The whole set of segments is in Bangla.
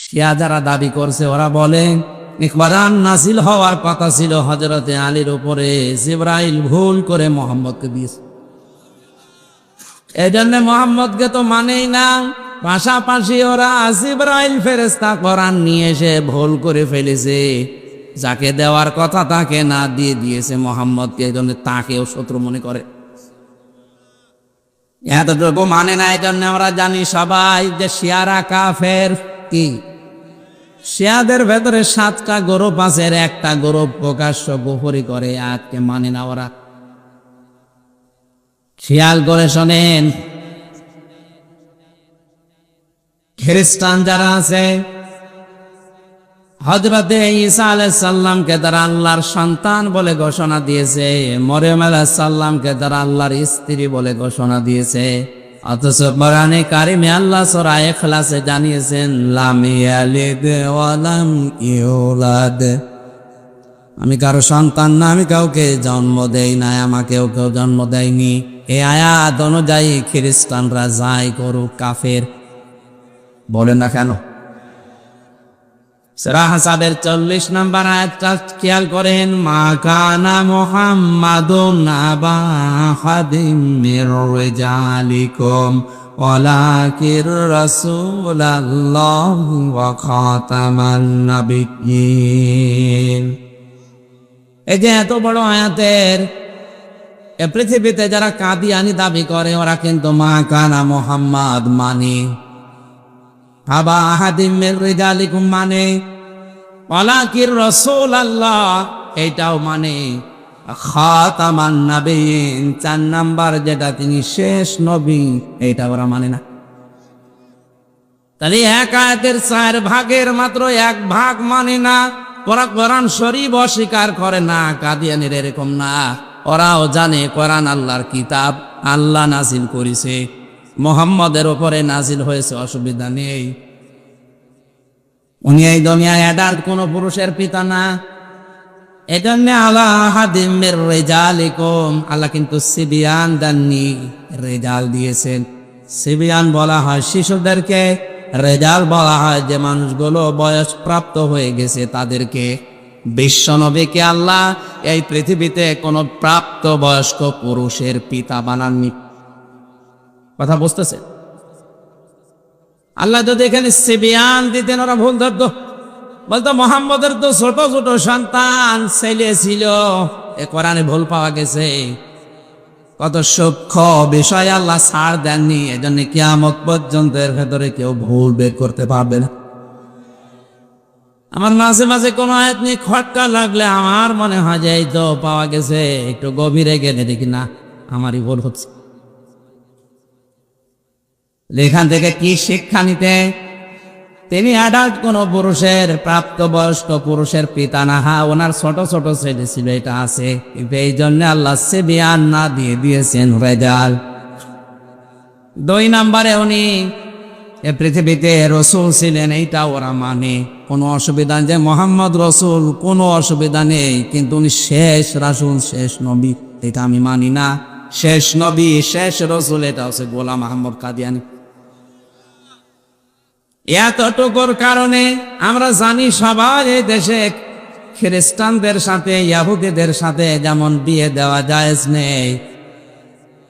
শিয়া যারা দাবি করছে ওরা বলে কোরআন নাজিল হওয়ার কথা ছিল হযরতে আলীর উপরে, জিবরাইল ভুল করে মুহাম্মদকে দিয়েছে, এই জন্য মুহাম্মদকে তো মানেই না। পাশাপাশি ওরা জিবরাইল ফেরেশতা কোরআন নিয়ে এসে ভুল করে ফেলেছে, যাকে দেওয়ার কথা তাকে না দিয়ে দিয়েছে মুহাম্মদকে, এই জন্য তাকেও শত্রু মনে করে। এতটুকু মানে না, এই জন্য আমরা জানি সবাই যে শিয়ারা কাফের। কি শিয়াদের ভেতরে 7টা গ্রুপ আছে, একটা গ্রুপ প্রকাশ্য গোপরি করে, আজকে মানে না ওরা। খেয়াল করে শোনেন, খ্রিস্টান যারা আছে হযরতে ঈসা আলাইহিস সালামকে তারা আল্লাহর সন্তান বলে ঘোষণা দিয়েছে, মরিয়ম আলাইহিস সালামকে তারা আল্লাহর স্ত্রী বলে ঘোষণা দিয়েছে। অথচ কোরআনে কারিমে আল্লাহ সূরা ইখলাসে জানিয়েছেন লাম ইয়ালিদ ওয়া লাম ইউলাদ, আমি কারো সন্তান না, আমি কাউকে জন্ম দেই না, আমাকেও কেউ জন্ম দেয়নি। এই আয়াত অনুযায়ী খ্রিস্টানরা যাই করুক কাফের, বলেন না কেন? সূরা হাসাবের 40 নম্বর আয়াতটা খেয়াল করেন, মা কানা মুহাম্মাদুন আবা আহাদিম মির রিজালিকুম ওয়ালাকির রাসূলুল্লাহ ওয়া খাতামান নাবিয়্যিন। এই যে এত বড় আয়াতের পৃথিবীতে যারা কাদিয়ানি দাবি করে ওরা কিন্তু মা কানা মুহাম্মাদ মানে, আবা আহাদিম মির রিজালিকুম মানে, ওয়ালাকির রাসূলুল্লাহ এইটাও মানে, খাতামান নাবিয়্যিন 4 নাম্বার যেটা তিনি শেষ নবী, এইটা ওরা মানে না। তাহলে এক আয়াতের 4 ভাগের মাত্র 1 ভাগ মানে না। ওরা কোরআন শরীফ অস্বীকার করে না, কাদিয়ানির এরকম না। ওরাও জানে কোরআন আল্লাহর কিতাব, আল্লাহ নাজিল করেছে, মুহাম্মদের উপরে নাজিল হয়েছে, অসুবিধা নেই। উনি এই দুনিয়ায় অ্যাডাল্ট কোন পুরুষের পিতা না। এজন্য আলা আহাদিম মির রিজালিকুম, আল্লাহ কিন্তু সিবিয়ান দেননি, রেজাল দিয়েছেন। সিবিয়ান বলা হয় শিশুদেরকে, রেজাল বলা হয় যে মানুষগুলো বয়স প্রাপ্ত হয়ে গেছে তাদেরকে। বিশ্বনবীকে আল্লাহ এই পৃথিবীতে কোনো প্রাপ্ত বয়স্ক পুরুষের পিতা বানাননি। কথা বুঝতেছে? আল্লাহ যদি এখানে সিবিয়ান দিতেন ওরা ভুল ধরতো, বলতো মুহাম্মদের তো ছোট ছোট সন্তান ছেলে ছিল, এ কোরআনে ভুল পাওয়া গেছে। কত সূক্ষ্ম বিষয় আল্লাহ ছাড় দেননি, এজন্য কিয়ামত পর্যন্ত এর ভেতরে কেউ ভুল বের করতে পারবে না। আমার মাঝে মাঝে কোনো আয়াত নিয়ে খটকা লাগলে আমার মনে হয় যে এই তো পাওয়া গেছে, একটু গভীরে গেলে দেখি না আমারই ভুল হচ্ছে। এখান থেকে কি শিক্ষা নিতে? তিনি অ্যাডাল্ট কোন পুরুষের, প্রাপ্তবয়স্ক পুরুষের পিতা না। হ্যাঁ, ওনার ছোট ছোট ছেলে ছিল, এটা আছে, কিন্তু এই জন্য আল্লাহ সিবিয়ান না দিয়ে দিয়েছেন রেজাল। 2 নম্বরে উনি এ পৃথিবীতে রসুল ছিলেন, এইটা ওরা মানে। কোনো অসুবিধা নেই যে মোহাম্মদ রসুল, কোনো অসুবিধা নেই, কিন্তু উনি শেষ রাসূল, শেষ নবী, এটা আমি মানি না। শেষ নবী, শেষ রসুল, এটা হচ্ছে গোলাম আহমদ কাদিয়ানী। এতটুকুর কারণে আমরা জানি সবাই এই দেশে খ্রিস্টানদের সাথে, ইহুদিদের সাথে যেমন বিয়ে দেওয়া জায়েজ নেই,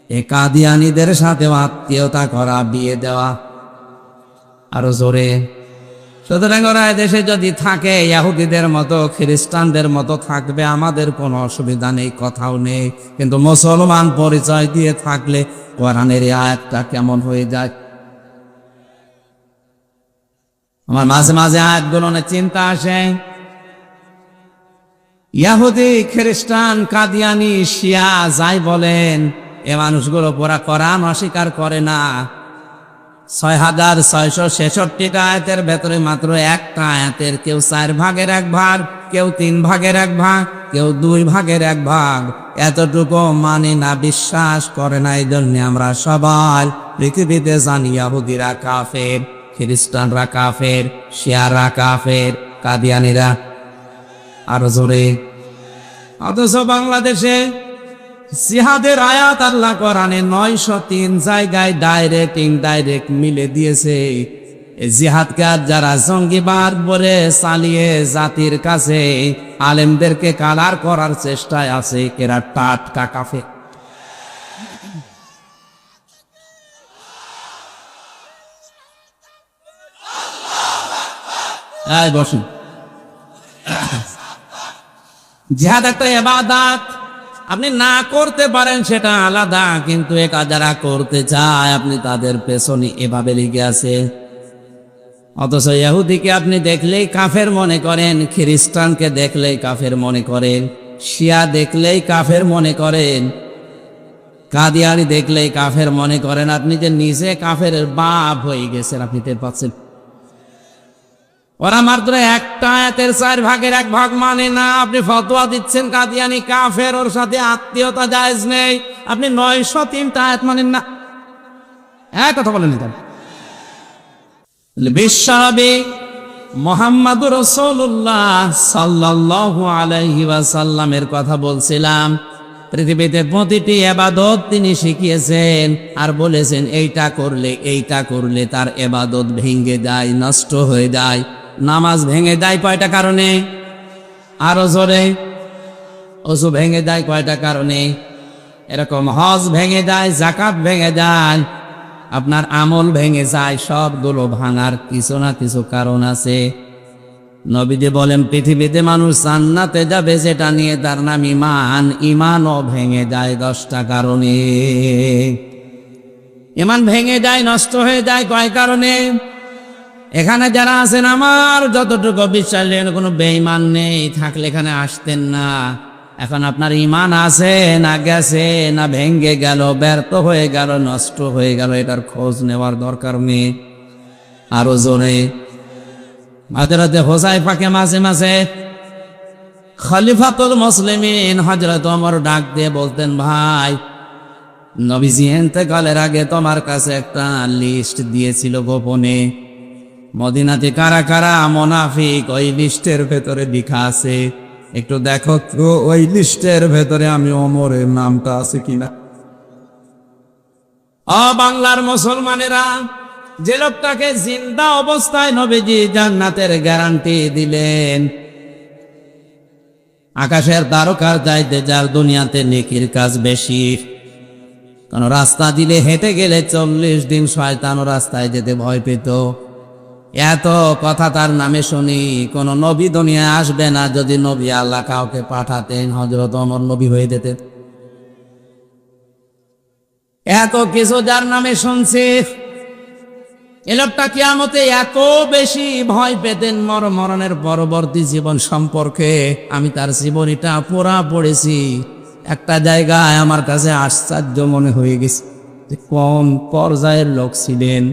এ কাদিয়ানীদের সাথেও আত্মীয়তা করা, বিয়ে দেওয়া আরো জোরে। সুতরাং ওরা দেশে যদি থাকে ইহুদিদের মতো, খ্রিস্টানদের মতো থাকবে, আমাদের কোনো অসুবিধা নেই, কথাও নেই। কিন্তু মুসলমান পরিচয় দিয়ে থাকলে কোরআনের এই আয়াতটা কেমন হয়ে যায়? আমার মাঝে মাঝে আয়াতগুলো নিয়ে চিন্তা আসে। ইহুদি, খ্রিস্টান, কাদিয়ানি, শিয়া যাই বলেন, এ মানুষগুলো পুরা কোরআন অস্বীকার করে না। 6666টা আয়াতের ভেতরে মাত্র একটা আয়াতের কেউ 4 ভাগের 1 ভাগ, কেউ 3 ভাগের 1 ভাগ, কেউ 2 ভাগের 1 ভাগ, এতটুকু মানে না, বিশ্বাস করে না। এই জন্য আমরা সবাই পৃথিবীতে জানি ইহুদিরা কাফের, খ্রিস্টানরা কাফের, শিয়ারা কাফের, কাদিয়ানিরা আরো জোরে। অথচ বাংলাদেশে জিহাদের আয়াত আল্লাহ কোরআনে 903 জায়গায় ডাইরেক্ট ইনডাইরেক্ট মিলে দিয়েছে। এই জিহাদকে আজ যারা জঙ্গিবাদ বলে চালিয়ে জাতির কাছে আলেমদেরকে কালার করার চেষ্টায় আছে, এরা টাটকা কাফের। বসুন। জিহাদ একটা ইবাদত, আপনি না করতে পারেন সেটা আলাদা, কিন্তু একা যারা করতে চায় আপনি তাদের পেছনে এভাবে লেগে আছে। অথচ ইহুদিকে আপনি দেখলেই কাফের মনে করেন, খ্রিস্টানকে দেখলেই কাফের মনে করেন, শিয়া দেখলেই কাফের মনে করেন, কাদিয়ানি দেখলেই কাফের মনে করেন। আপনি যে নিজে কাফের বাপ হয়ে গেছেন আপনি টের পাচ্ছেন। ওরা মাত্র একটা আয়াতের 4 ভাগের 1 ভাগ মানে না, আপনি ফতোয়া দিচ্ছেন কাদিয়ানি কাফের, ওর সাথে আত্মীয়তা জায়েজ নেই। আপনি 903টা আয়াত মানেন না, এক কথা বলেন না। বিশ্বনবী মুহাম্মদুর রাসূলুল্লাহ সাল্লাল্লাহু আলাইহি ওয়াসাল্লামের কথা বলছিলাম। পৃথিবীতে প্রতিটি ইবাদত তিনি শিখিয়েছেন আর বলেছেন এইটা করলে তার ইবাদত ভেঙে যায়, নষ্ট হয়ে যায়। নামাজ ভেঙে যায় কয়টা কারণে? আরো জোরে। ওযু ভেঙে যায় কয়টা কারণে? এরকম হজ ভেঙে যায়, যাকাত ভেঙে যায়, আপনার আমল ভেঙে যায়। সবগুলো ভাঙার কিছু না কিছু কারণ আছে। নবীজি বলেন পৃথিবীতে মানুষ জান্নাতে যাবে যেটা নিয়ে তার নাম ঈমান, ঈমানও ভেঙে যায় 10টা কারণে। ঈমান ভেঙে যায়, নষ্ট হয়ে যায় কয় কারণে? এখানে যারা আছেন আমার যতটুকু বিশ্বাস নেই, কোনো বেঈমান নেই, থাকলে এখানে আসতেন না। এখন আপনার ঈমান আছে না গেছে, না ভেঙে গেল, ব্যর্থ হয়ে গেল, নষ্ট হয়ে গেল, এটার খোঁজ নেওয়ার দরকার নেই। আরো জোরে। হযরতে হুযায়ফাকে মাঝে মাঝে খলিফাতুল মুসলিমিন হযরত ওমর ডাক দিয়ে বলতেন, ভাই নবীজি ইন্তেকালের আগে তোমার কাছে একটা লিস্ট দিয়েছিল গোপনে, মদিনাতে কারা কারা মুনাফিক ওই লিস্টের ভেতরে লেখা আছে, একটু দেখো তো ওই লিস্টের ভেতরে আমি ওমরের নামটা আছে কিনা। বাংলার মুসলমানেরা, যে লোকটাকে জিন্দা অবস্থায় নবীজি জান্নাতের গ্যারান্টি দিলেন, আকাশের তারকার চাইতে যার দুনিয়াতে নেকির কাজ বেশি, কোন রাস্তা দিলে হেঁটে গেলে 40 দিন শয়তানও রাস্তায় যেতে ভয় পেত। এত কথা তার নামে শুনি, কোন নবী দুনিয়ায় আসবে না। যদি নবী আল্লাহ কাউকে পাঠাতেন হযরত ওমর নবী হয়ে যেতেন। এত কিছু যার নামে শুনছি, এ লোকটা কিয়ামতে এত বেশি ভয় পেতেন মরণের পরবর্তী জীবন সম্পর্কে। আমি তার জীবনীটা পড়েছি, একটা জায়গায় আমার কাছে আশ্চর্য মনে হয়ে গেছে যে কোন পর্যায়ের লোক ছিলেন।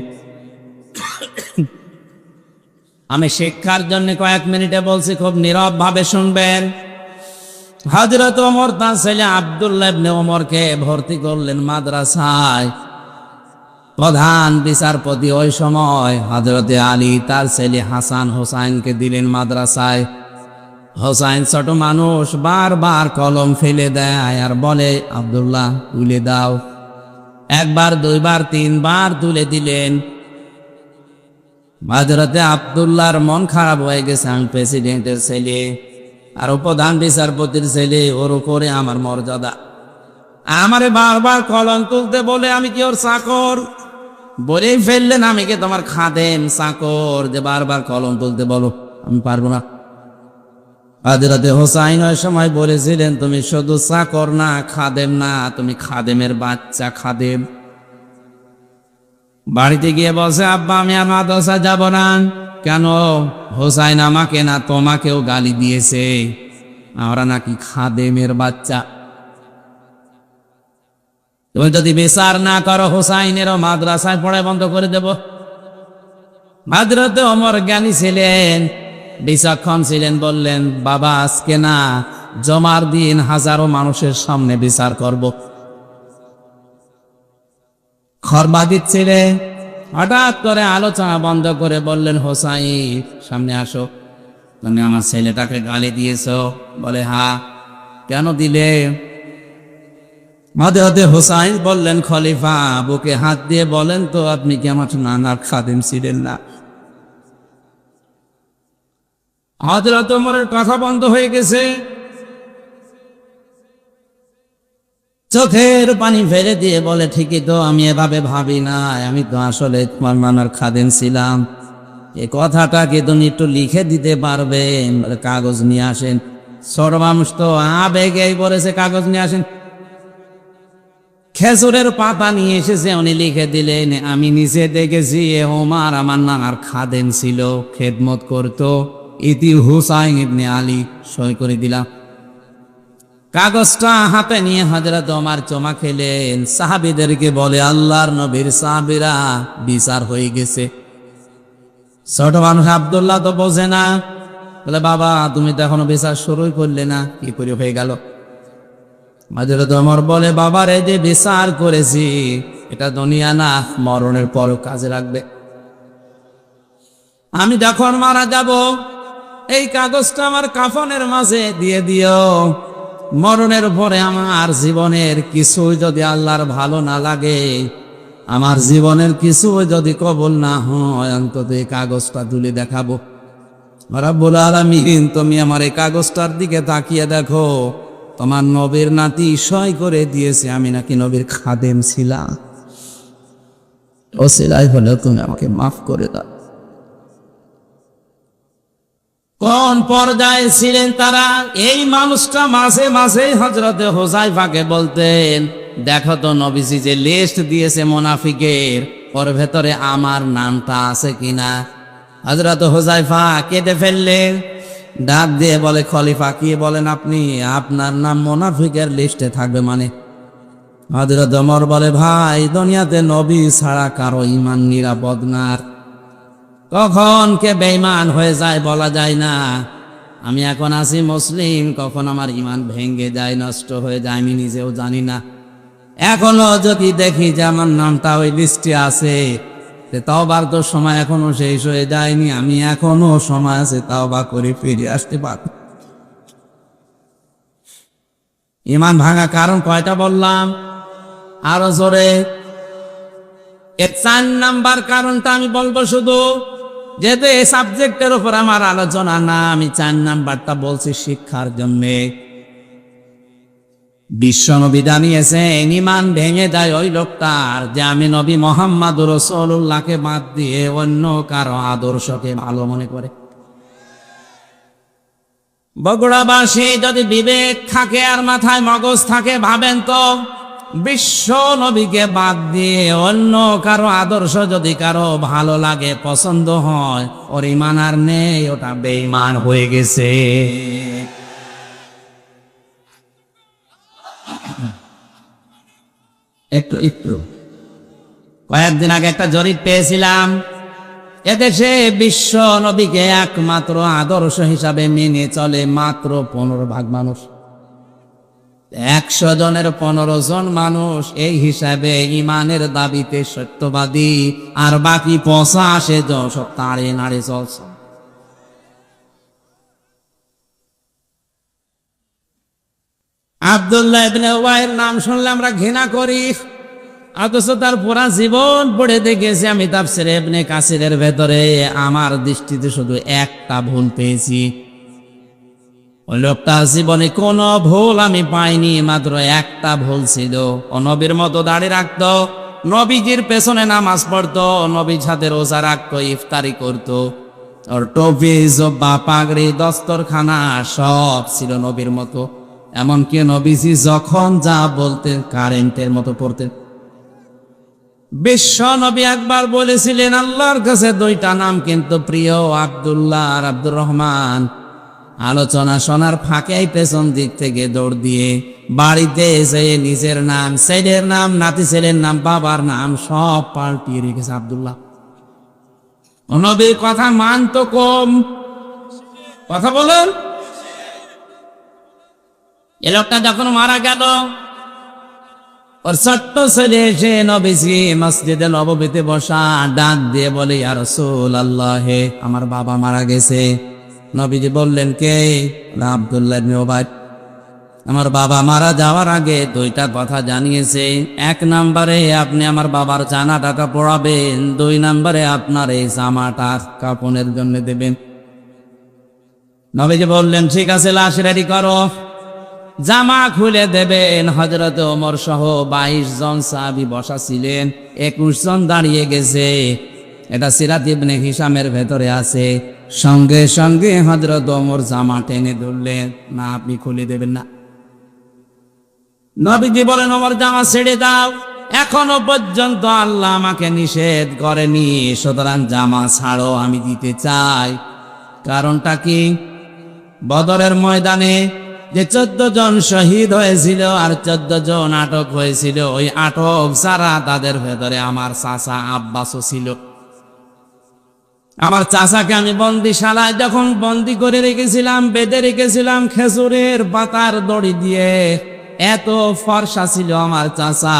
আমি শিক্ষার জন্য কয়েক মিনিটে বলছি, খুব নীরব ভাবে শুনবেন। হযরত ওমর তার ছেলে আব্দুল্লাহ ইবনে ওমরকে ভর্তি করলেন মাদ্রাসায়। প্রধান বিচারপতি ওই সময় হযরতে আলী তার ছেলে হাসান হোসাইনকে দিলেন মাদ্রাসায়। হোসাইন ছোট মানুষ, বারবার কলম ফেলে দেয় আর বলে, আব্দুল্লাহ তুলে দাও। 1 বার 2 বার 3 বার তুলে দিলেন। হযরতে আব্দুল্লাহর মন খারাপ হয়ে গেছে, আমি প্রেসিডেন্টের ছেলে আর প্রধান বিচারপতির ছেলে, ওর উপরে আমার মর্যাদা। আমারে বারবার কলম তুলতে বলে, আমি কি ওর চাকর? বলেই ফেললেন, আমি কি তোমার খাদেম চাকর যে বারবার কলম তুলতে বলো? আমি পারবো না। হযরতে হোসাইন ওই সময় বলেছিলেন, তুমি শুধু চাকর না, খাদেম না, তুমি খাদেমের বাচ্চা, খাদেম। বাড়িতে গিয়ে বলছে, আব্বা আমি আর মাদ্রাসা যাব না। কেন? হোসাইন আমাকে না তোমাকেও গালি দিয়েছে, আমরা নাকি খাদেমের বাচ্চা। তুমি যদি বিচার না করো হোসাইনেরও মাদ্রাসায় পড়াই বন্ধ করে দেব। হযরতে ওমর জ্ঞানী ছিলেন, বিচক্ষণ ছিলেন, বললেন, বাবা আজকে না, জমার দিন হাজারো মানুষের সামনে বিচার করব। খরবা দিচ্ছিলেন, হঠাৎ করে আলোচনা বন্ধ করে বললেন, হোসাইন সামনে আসো, তুমি আমার ছেলেটাকে গালি দিয়েছ? বলে, হ্যাঁ। কেন দিলে? হযরতে হোসাইন বললেন, খলিফা বুকে হাত দিয়ে বলেন তো, আপনি কি আমার নানার খাদেম ছিলেন না? হযরত ওমরের কথা বন্ধ হয়ে গেছে, চোখের পানি ফেলে দিয়ে বলে, ঠিকই তো, আমি এভাবে ভাবি না, আমি তো আসলে তোমার নানার খাদেম ছিলাম। এই কথাটা কি তুমি একটু লিখে দিতে পারবেন? বলে, কাগজ নিয়ে আসেন। ছোট মানুষ তো আবেগেই বলেছে, কাগজ নিয়ে আসেন। খেজুরের পাতা নিয়ে এসেছে, উনি লিখে দিলেন, আমি নিচে দেখেছি ওমর আমার নানার খাদেম ছিল, খেদমত করতো, ইতি হুসাইন ইবনে আলী। সই করে দিলাম। কাগজটা হাতে নিয়ে হযরত ওমর চমা খেলেন। সাহাবীদেরকে বলে, আল্লাহর নবীর সাহাবীরা, বিচার হয়ে গেছে। ছোট মানুষ আব্দুল্লাহ তো বোঝে না, বলে, বাবা তুমি তো এখনো বিচার শুরুই করলে না, কি করে হয়ে গেল? হযরত ওমর বলে, বাবার এই যে বিচার করেছি, এটা দুনিয়া না, মরণের পর কাজে লাগবে। আমি যখন মারা যাব, এই কাগজটা আমার কাফনের মাঝে দিয়ে দিও। মরণের পরে আমার জীবনের কিছু যদি আল্লাহর ভালো না লাগে, আমার জীবনের কিছু যদি কবুল না হয়, অন্তত এই কাগজটা তুলে দেখাবো। রব্বুল আলামিন, তুমি আমার এই কাগজটার দিকে তাকিয়ে দেখো, তোমার নবীর নাতি সই করে দিয়েছে আমি নাকি নবীর খাদেম ছিলাম। ওসিলাই হলে তুমি আমাকে মাফ করে দাও। কোন পর্যায়ে ছিলেন তারা? এই মানুষটা মাঝে মাঝে হযরতে হুযায়ফাকে বলতেন, দেখো তো নবীজি যে লিস্ট দিয়েছে মুনাফিকের, ওর ভেতরে আমার নামটা আছে কিনা। হযরত হুযায়ফা কেঁদে ফেললেন, ডাক দিয়ে বলে, খলিফা কি বলেন আপনি? আপনার নাম মুনাফিকের লিস্টে থাকবে মানে? হযরত ওমর বলে, ভাই দুনিয়াতে নবী ছাড়া কারো ঈমান নিরাপদ না। কখন কে বেঈমান হয়ে যায় বলা যায় না। আমি এখন আছি মুসলিম, কখন আমার ঈমান ভেঙে যায়, নষ্ট হয়ে যায়, আমি নিজেও জানি না। এখনো যদি দেখি যে আমার নামটা ওই লিস্টে আছে, তাওবার তো সময় এখনো শেষ হয়ে যায়নি, আমি এখনো সময় আছে তাওবা করে ফিরে আসতে পারব। ঈমান ভাঙা কারণ কয়টা বললাম? আরো জোরে। এর 4 নাম্বার কারণটা আমি বলবো শুধু, যেহেতু এই সাবজেক্টের উপর আমার আলোচনা না, আমি 4 নাম্বারটা বলছি শিক্ষার জন্যে। বিশ্বনবী জানিয়েছেন, ঈমান ভেঙে যায় ওই লোকটার যে আমি নবী মুহাম্মদুর রাসূলুল্লাহকে বাদ দিয়ে অন্য কারো আদর্শকে ভালো মনে করে। বগুড়াবাসী যদি বিবেক থাকে আর মাথায় মগজ থাকে, ভাবেন তো, বিশ্ব নবীকে বাদ দিয়ে অন্য কারো আদর্শ যদি কারো ভালো লাগে, পছন্দ হয়, ওর ঈমান আর নেই, ওটা বেঈমান হয়ে গেছে। একটু কয়েকদিন আগে একটা জরিপ পেয়েছিলাম, এদেশে বিশ্ব নবীকে একমাত্র আদর্শ হিসাবে মেনে চলে মাত্র 15% মানুষ। 100 জনের 15 জন মানুষ এই হিসাবে ঈমানের দাবিতে সত্যবাদী, আর বাকি 85 জন সব তাড়ে নাড়ে চলছে। আব্দুল্লাহ ইবনে উবাইয়ের নাম শুনলে আমরা ঘৃণা করি, অথচ তার পুরা জীবন পড়ে দেখেছি আমি তাফসীরে ইবনে কাসিরের ভেতরে, আমার দৃষ্টিতে শুধু একটা ভুল পেয়েছি। ওই লোকটার জীবনে কোনো ভুল আমি পাইনি, মাত্র একটা ভুল ছিল। ও নবীর মতো দাড়ি রাখতো, নবীজির পেছনে নামাজ পড়তো, নবীর সাথে রোজা রাখতো, ইফতারি করতো, ওর টুপি, জুব্বা, পাগড়ি, দস্তরখানা সব ছিল নবীর মতো। এমনকি নবীজি যখন যা বলতেন কারেন্টের মতো পড়তেন। বিশ্ব নবী একবার বলেছিলেন, আল্লাহর কাছে 2টা নাম কিন্তু প্রিয়, আব্দুল্লাহ আর আব্দুর রহমান। আলোচনা শোনার ফাঁকেই পেছন দিক থেকে দৌড় দিয়ে বাড়িতে এসে নিজের নাম, ছেলের নাম, নাতি ছেলের নাম, বাবার নাম সব পাল্টিয়ে রেখেছে আব্দুল্লাহ। নবীর কথা মানতো কম। কথা বলুন। এ লোকটা যখন মারা গেল, ওর ছোট্ট ছেলে এসে নবীজি মসজিদে নববীতে বসা, ডাক দিয়ে বলে, ইয়া রাসূলুল্লাহ, আমার বাবা মারা গেছে। নবীজি বললেন, কে? আব্দুল্লাহ ইবনে উবাই। আমার বাবা মারা যাওয়ার আগে 2টা কথা জানিয়েছে। 1 নম্বরে আপনি আমার বাবার জানাজাটা পড়াবেন, 2 নম্বরে আপনার এই জামাটা কাফনের জন্য দেবেন। নবীজি বললেন ঠিক আছে, লাশ রেডি করো। জামা খুলে দেবেন। হযরত ওমর সহ 22 জন সাহাবী বসা ছিলেন, 21 জন দাঁড়িয়ে গেছে। এটা সিরাত ইবনে হিশামের ভেতরে আছে। সঙ্গে সঙ্গে হযরত ওমর জামা টেনে ধরলেন, না আপনি খুলে দেবেন না। নবীজি বলেন ওমর জামা ছেড়ে দাও, এখনো পর্যন্ত আল্লাহ আমাকে নিষেধ করেনি, সুতরাং জামা ছাড়ো, আমি দিতে চাই। কারণটা কি? বদরের ময়দানে যে 14 জন শহীদ হয়েছিল আর 14 জন আটক হয়েছিল, ওই আটক যারা তাদের ভেতরে আমার চাচা আব্বাসও ছিল। আমার চাচাকে আমি বন্দিশালায় যখন বন্দি করে রেখেছিলাম, বেঁধে রেখেছিলাম খেজুরের পাতার দড়ি দিয়ে, এত ফর্সা ছিল আমার চাচা,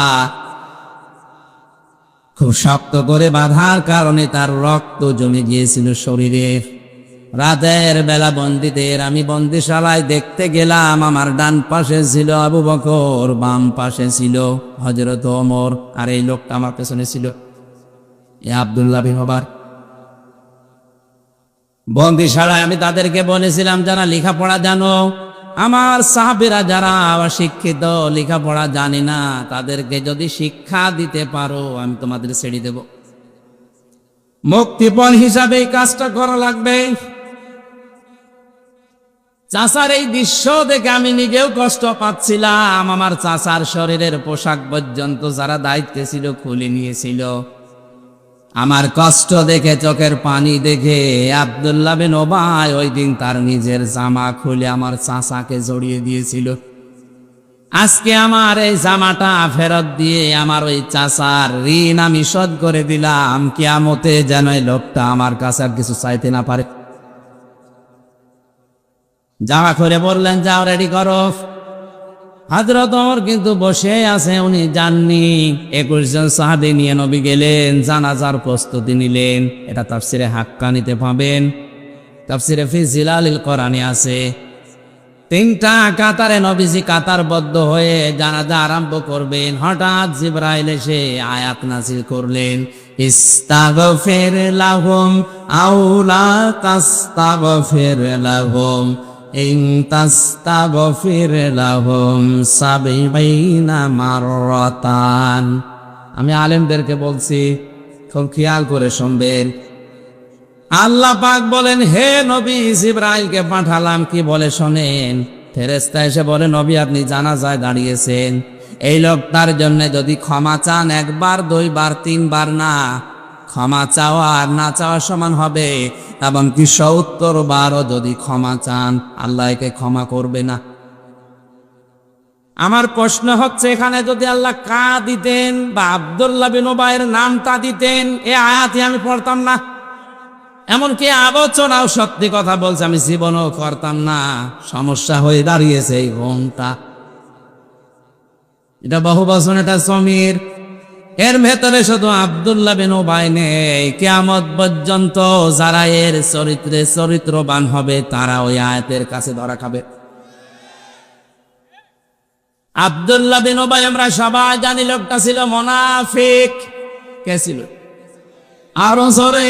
খুব শক্ত করে বাঁধার কারণে তার রক্ত জমে গিয়েছিল শরীরে। রাতের বেলা বন্দীদের আমি বন্দিশালায় দেখতে গেলাম, আমার ডান পাশে ছিল আবু বকর, বাম পাশে ছিল হযরত ওমর, আর এই লোকটা আমার পেছনে ছিল এ আব্দুল্লাহ বিন ওমর। বন্দিশালায় আমি তাদেরকে বলেছিলাম, যারা লেখাপড়া জানো, আমার সাহাবীরা যারা অশিক্ষিত, লেখাপড়া জানি না, তাদেরকে যদি শিক্ষা দিতে পারো আমি তোমাদের ছেড়ে দেব। মুক্তিপণ হিসাবে এই কাজটা করা লাগবে। চাচার এই দৃশ্য দেখে আমি নিজেও কষ্ট পাচ্ছিলাম। আমার চাচার শরীরের পোশাক পর্যন্ত যারা দায়িত্বে ছিল খুলে নিয়েছিল। আমার কষ্ট দেখে, চোখের পানি দেখে আব্দুল্লাহ বিন ওবাই ওই দিন তার নিজের জামা খুলে আমার চাচাকে জড়িয়ে দিয়েছিল। আজকে আমার এই জামাটা ফেরত দিয়ে আমার ওই চাচার ঋণ আমি শোধ করে দিলাম। কিয়ামতে যেন এই লোকটা আমার কাছে আর কিছু চাইতে না পারে। জামা খুলে বললেন, যাও রেডি করো। হযরত ওমর কিন্তু বসে আছে, উনি যাননি। 21 জন সাহাবী নিয়ে নবী গেলেন, জানাজার প্রস্তুতি নিলেন। এটা তাফসিরে হাক্কানিতে পাবেন, তাফসিরে ফি জিলালিল কোরআনে আছে। 3টা কাতারে নবীজি কাতারবদ্ধ হয়ে জানাজা আরম্ভ করবেন। হঠাৎ জিবরাইল এসে আয়াত নাযিল করলেন, ইস্তাগফির লাহুম আও লা তাস্তাগফির লাহুম ইন তাস্তাগফির লাহুম 70 মাররাতান। আমি আলেমদেরকে বলছি, খুব খেয়াল করে শুনবেন। আল্লাহ পাক বলেন, হে নবী, জিবরাইলকে পাঠালাম, কি বলে শোনেন। ফেরেশতা এসে বলে, নবী আপনি জানাজায় দাঁড়িয়েছেন, এই লোকটার জন্য যদি ক্ষমা চান, 1 বার 2 বার 3 বার না, ক্ষমা চাওয়া আর না চাওয়া সমান হবে। এমনকি 70 বারও যদি ক্ষমা চান, আল্লাহ একে ক্ষমা করবে না। আমার প্রশ্ন হচ্ছে, এখানে যদি আল্লাহ কা দিতেন বা আব্দুল্লাহ বিন ওবাইয়ের নামটা দিতেন, এ আয়াতই আমি পড়তাম না। এমনকি আলোচনাও সত্যি কথা বলছে, আমি জীবনও করতাম না। সমস্যা হয়ে দাঁড়িয়েছে এই ঘুমটা। এটা বহু বচন, এটা সমীর। এর ভেতরে শুধু আব্দুল্লাহ বিন ওবাই নেই, কিয়ামত পর্যন্ত যারা এর চরিত্রে চরিত্রবান হবে তারা ওই আয়াতের কাছে ধরা খাবে। আব্দুল্লাহ বিন ওবাই আমরা সবাই জানি লোকটা ছিল মুনাফিক। কে ছিল? আরো জোরে।